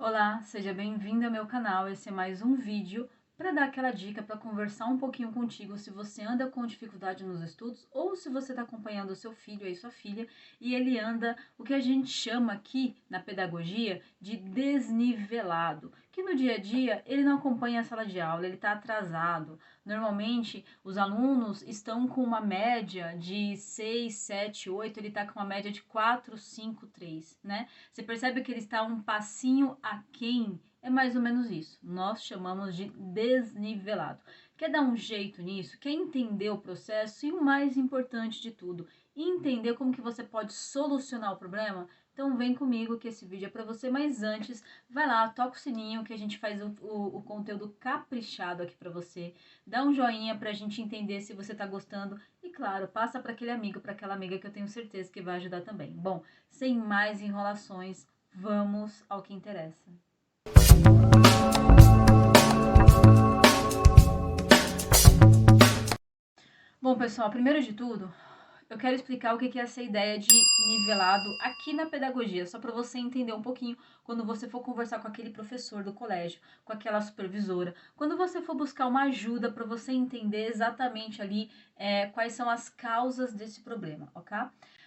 Olá, seja bem-vindo ao meu canal. Esse é mais um vídeo para dar aquela dica, para conversar um pouquinho contigo se você anda com dificuldade nos estudos ou se você está acompanhando o seu filho e sua filha e ele anda o que a gente chama aqui na pedagogia de desnivelado, que no dia a dia ele não acompanha a sala de aula, ele está atrasado. Normalmente os alunos estão com uma média de 6, 7, 8, ele está com uma média de 4, 5, 3, né? Você percebe que ele está um passinho aquém. É mais ou menos isso. Nós chamamos de desnivelado. Quer dar um jeito nisso? Quer entender o processo? E o mais importante de tudo, entender como que você pode solucionar o problema? Então vem comigo que esse vídeo é para você, mas antes, vai lá, toca o sininho que a gente faz o conteúdo caprichado aqui para você. Dá um joinha para a gente entender se você está gostando e, claro, passa para aquele amigo, para aquela amiga que eu tenho certeza que vai ajudar também. Bom, sem mais enrolações, vamos ao que interessa. Bom, pessoal, primeiro de tudo, eu quero explicar o que é essa ideia de nivelado aqui na pedagogia, só para você entender um pouquinho quando você for conversar com aquele professor do colégio, com aquela supervisora, quando você for buscar uma ajuda para você entender exatamente ali quais são as causas desse problema, ok?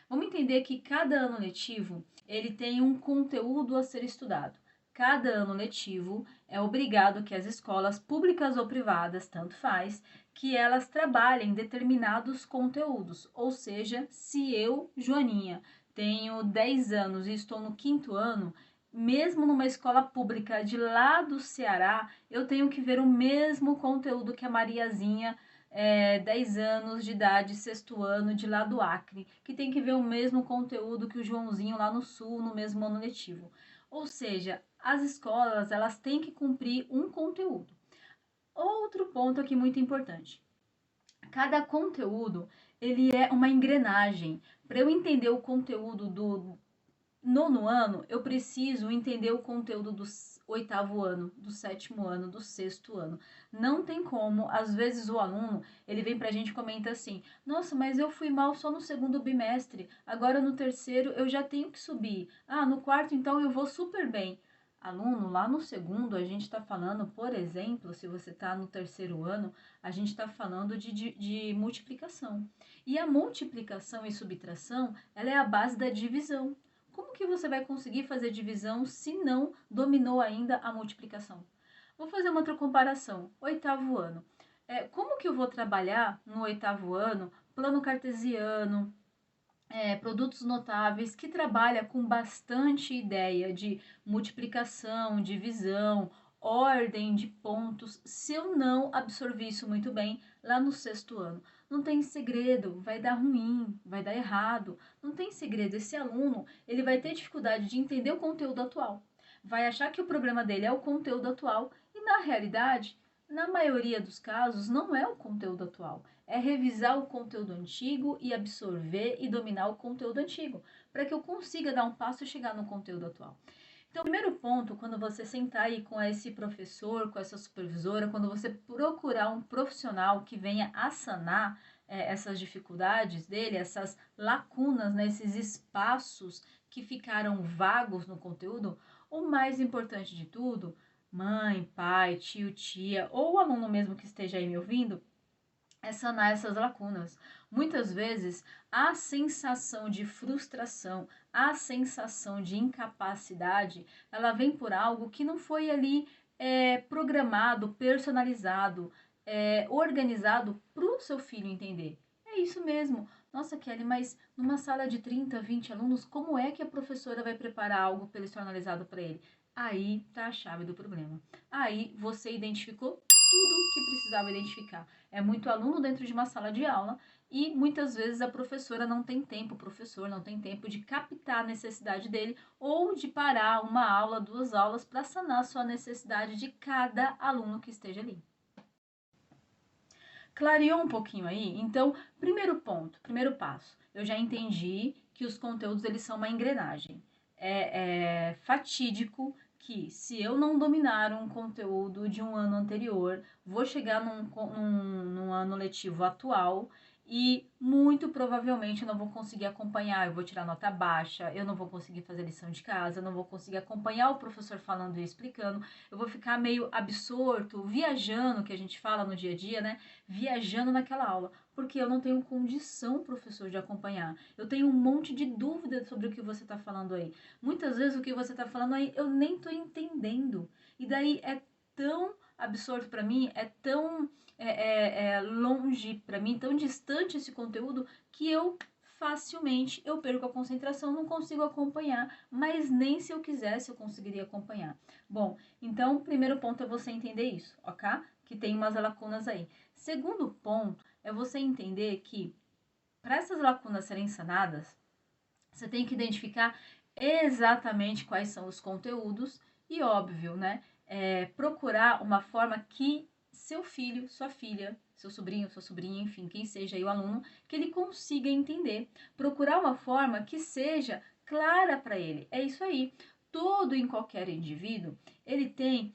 Vamos entender que cada ano letivo ele tem um conteúdo a ser estudado. Cada ano letivo é obrigado que as escolas públicas ou privadas, tanto faz, que elas trabalhem determinados conteúdos. Ou seja, se eu, Joaninha, tenho 10 anos e estou no 5º ano, mesmo numa escola pública de lá do Ceará, eu tenho que ver o mesmo conteúdo que a Mariazinha, 10 anos de idade, 6º ano, de lá do Acre, que tem que ver o mesmo conteúdo que o Joãozinho lá no Sul, no mesmo ano letivo. Ou seja, as escolas, elas têm que cumprir um conteúdo. Outro ponto aqui muito importante. Cada conteúdo, ele é uma engrenagem. Para eu entender o conteúdo do 9º ano, eu preciso entender o conteúdo do 8º ano, do 7º ano, do 6º ano. Não tem como, às vezes o aluno, ele vem pra gente e comenta assim: "Nossa, mas eu fui mal só no 2º bimestre, agora no 3º eu já tenho que subir. Ah, no 4º então eu vou super bem". Aluno, lá no 2º a gente está falando, por exemplo, se você está no 3º ano, a gente está falando de multiplicação. E a multiplicação e subtração, ela é a base da divisão. Como que você vai conseguir fazer divisão se não dominou ainda a multiplicação? Vou fazer uma outra comparação. 8º ano. Como que eu vou trabalhar no 8º ano plano cartesiano, produtos notáveis, que trabalha com bastante ideia de multiplicação, divisão, ordem de pontos, se eu não absorver isso muito bem lá no 6º ano? Não tem segredo, vai dar ruim, vai dar errado, não tem segredo. Esse aluno, ele vai ter dificuldade de entender o conteúdo atual, vai achar que o problema dele é o conteúdo atual e, na realidade, na maioria dos casos, não é o conteúdo atual, é revisar o conteúdo antigo e absorver e dominar o conteúdo antigo, para que eu consiga dar um passo e chegar no conteúdo atual. Então, o primeiro ponto, quando você sentar aí com esse professor, com essa supervisora, quando você procurar um profissional que venha a sanar essas dificuldades dele, essas lacunas, né, esses espaços que ficaram vagos no conteúdo, o mais importante de tudo, mãe, pai, tio, tia, ou o aluno mesmo que esteja aí me ouvindo, é sanar essas lacunas. Muitas vezes, a sensação de frustração, a sensação de incapacidade, ela vem por algo que não foi ali programado, personalizado, organizado para o seu filho entender. É isso mesmo. Nossa, Kelly, mas numa sala de 30, 20 alunos, como é que a professora vai preparar algo personalizado para ele? Aí tá a chave do problema. Aí você identificou tudo que precisava identificar. É muito aluno dentro de uma sala de aula e muitas vezes a professora não tem tempo, o professor não tem tempo de captar a necessidade dele ou de parar uma aula, 2 aulas para sanar a sua necessidade de cada aluno que esteja ali. Clareou um pouquinho aí? Então, primeiro ponto, primeiro passo, eu já entendi que os conteúdos eles são uma engrenagem. É fatídico que se eu não dominar um conteúdo de um ano anterior, vou chegar num ano letivo atual e muito provavelmente eu não vou conseguir acompanhar, eu vou tirar nota baixa, eu não vou conseguir fazer lição de casa, eu não vou conseguir acompanhar o professor falando e explicando, eu vou ficar meio absorto, viajando, que a gente fala no dia a dia, né? Viajando naquela aula, porque eu não tenho condição, professor, de acompanhar. Eu tenho um monte de dúvidas sobre o que você está falando aí. Muitas vezes o que você está falando aí eu nem estou entendendo. E daí é tão absorto para mim, é tão longe para mim, tão distante esse conteúdo, que eu facilmente eu perco a concentração, não consigo acompanhar, mas nem se eu quisesse eu conseguiria acompanhar. Bom, então o primeiro ponto é você entender isso, ok? Que tem umas lacunas aí. Segundo ponto é você entender que para essas lacunas serem sanadas, você tem que identificar exatamente quais são os conteúdos e, óbvio, né? Procurar uma forma que seu filho, sua filha, seu sobrinho, sua sobrinha, enfim, quem seja aí o aluno, que ele consiga entender. Procurar uma forma que seja clara para ele. É isso aí. Todo e qualquer indivíduo, ele tem.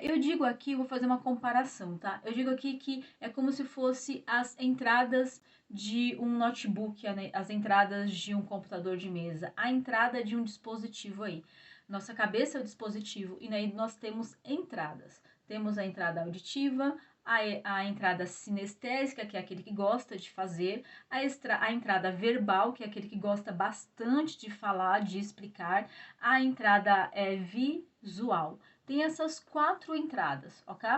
Eu digo aqui, vou fazer uma comparação, tá? Eu digo aqui que é como se fosse as entradas de um notebook, as entradas de um computador de mesa, a entrada de um dispositivo aí. Nossa cabeça é o dispositivo e aí nós temos entradas. Temos a entrada auditiva, a entrada sinestésica, que é aquele que gosta de fazer, a entrada verbal, que é aquele que gosta bastante de falar, de explicar, a entrada visual. Tem essas 4 entradas, ok?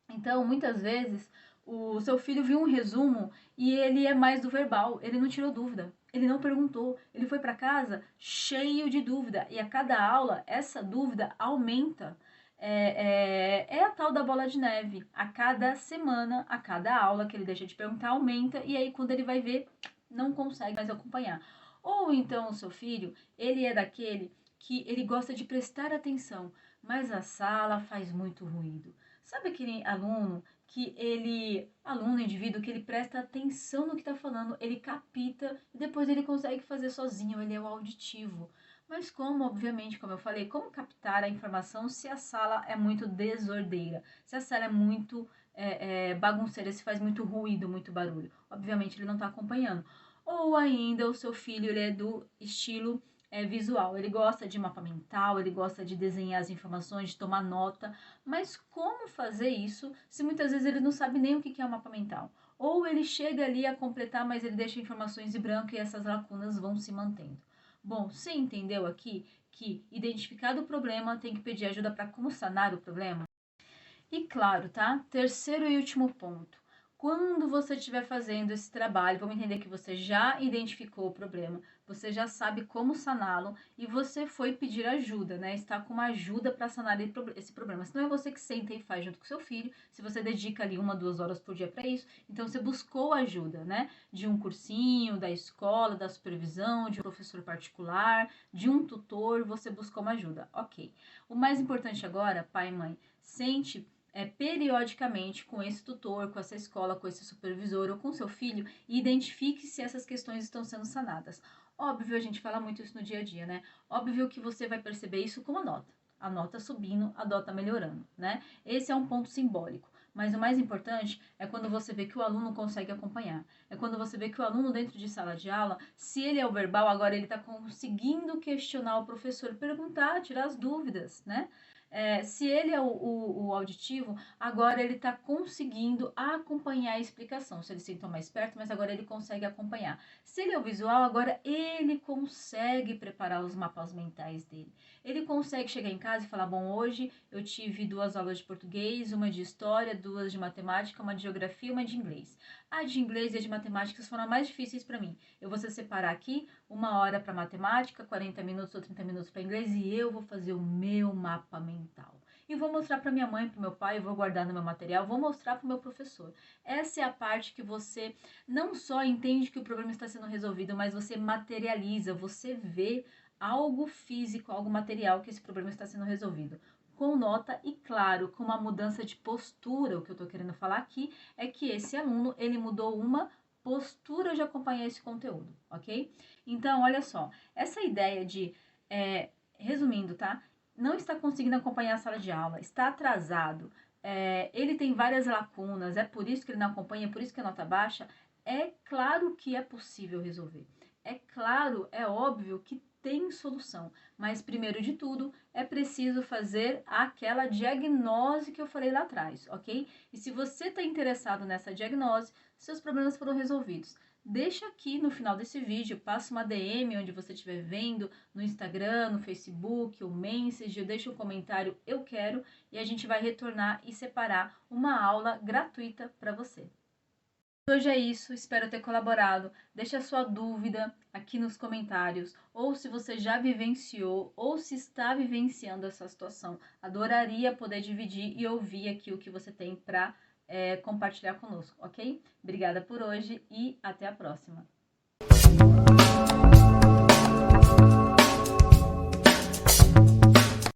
Então, muitas vezes, o seu filho viu um resumo e ele é mais do verbal, ele não tirou dúvida, ele não perguntou, ele foi para casa cheio de dúvida e a cada aula essa dúvida aumenta. É a tal da bola de neve. A cada semana, a cada aula que ele deixa de perguntar, aumenta e aí quando ele vai ver, não consegue mais acompanhar. Ou então o seu filho, ele é daquele que ele gosta de prestar atenção, mas a sala faz muito ruído. Sabe aquele indivíduo que ele presta atenção no que está falando, ele capta e depois ele consegue fazer sozinho, ele é o auditivo. Mas como, obviamente, como eu falei, como captar a informação se a sala é muito desordeira, se a sala é muito bagunceira, se faz muito ruído, muito barulho? Obviamente ele não está acompanhando. Ou ainda o seu filho ele é do estilo visual, ele gosta de mapa mental, ele gosta de desenhar as informações, de tomar nota, mas como fazer isso se muitas vezes ele não sabe nem o que é um mapa mental? Ou ele chega ali a completar, mas ele deixa informações em branco e essas lacunas vão se mantendo. Bom, você entendeu aqui que, identificado o problema, tem que pedir ajuda para como sanar o problema? E claro, tá? Terceiro e último ponto. Quando você estiver fazendo esse trabalho, vamos entender que você já identificou o problema, você já sabe como saná-lo e você foi pedir ajuda, né? Está com uma ajuda para sanar esse problema. Se não é você que senta e faz junto com seu filho, se você dedica ali 1, 2 horas por dia para isso, então você buscou ajuda, né? De um cursinho, da escola, da supervisão, de um professor particular, de um tutor, você buscou uma ajuda. Ok. O mais importante agora, pai e mãe, sente periodicamente com esse tutor, com essa escola, com esse supervisor ou com seu filho e identifique se essas questões estão sendo sanadas. Óbvio, a gente fala muito isso no dia a dia, né? Óbvio que você vai perceber isso com a nota. A nota subindo, a nota melhorando, né? Esse é um ponto simbólico. Mas o mais importante é quando você vê que o aluno consegue acompanhar. É quando você vê que o aluno dentro de sala de aula, se ele é o verbal, agora ele está conseguindo questionar o professor, perguntar, tirar as dúvidas, né? Se ele é o auditivo, agora ele está conseguindo acompanhar a explicação. Se ele sentou mais perto, mas agora ele consegue acompanhar. Se ele é o visual, agora ele consegue preparar os mapas mentais dele. Ele consegue chegar em casa e falar: bom, hoje eu tive 2 aulas de português, uma de história, 2 de matemática, uma de geografia e uma de inglês. A de inglês e a de matemática foram as mais difíceis para mim. Eu vou separar aqui 1 hora para matemática, 40 minutos ou 30 minutos para inglês e eu vou fazer o meu mapa mental. E vou mostrar para minha mãe, para meu pai, vou guardar no meu material, vou mostrar para o meu professor. Essa é a parte que você não só entende que o problema está sendo resolvido, mas você materializa, você vê algo físico, algo material que esse problema está sendo resolvido. Com nota e, claro, com uma mudança de postura. O que eu estou querendo falar aqui é que esse aluno, ele mudou uma postura de acompanhar esse conteúdo, ok? Então, olha só, essa ideia de, resumindo, tá? Não está conseguindo acompanhar a sala de aula, está atrasado, ele tem várias lacunas, é por isso que ele não acompanha, é por isso que a nota baixa. É claro que é possível resolver. É claro, é óbvio que tem solução, mas primeiro de tudo é preciso fazer aquela diagnose que eu falei lá atrás, ok? E se você está interessado nessa diagnose, seus problemas foram resolvidos. Deixa aqui no final desse vídeo, passa uma DM onde você estiver vendo, no Instagram, no Facebook, o Messenger, deixa um comentário, eu quero, e a gente vai retornar e separar uma aula gratuita para você. Hoje é isso, espero ter colaborado. Deixe a sua dúvida aqui nos comentários, ou se você já vivenciou, ou se está vivenciando essa situação. Adoraria poder dividir e ouvir aqui o que você tem para compartilhar conosco, ok? Obrigada por hoje e até a próxima.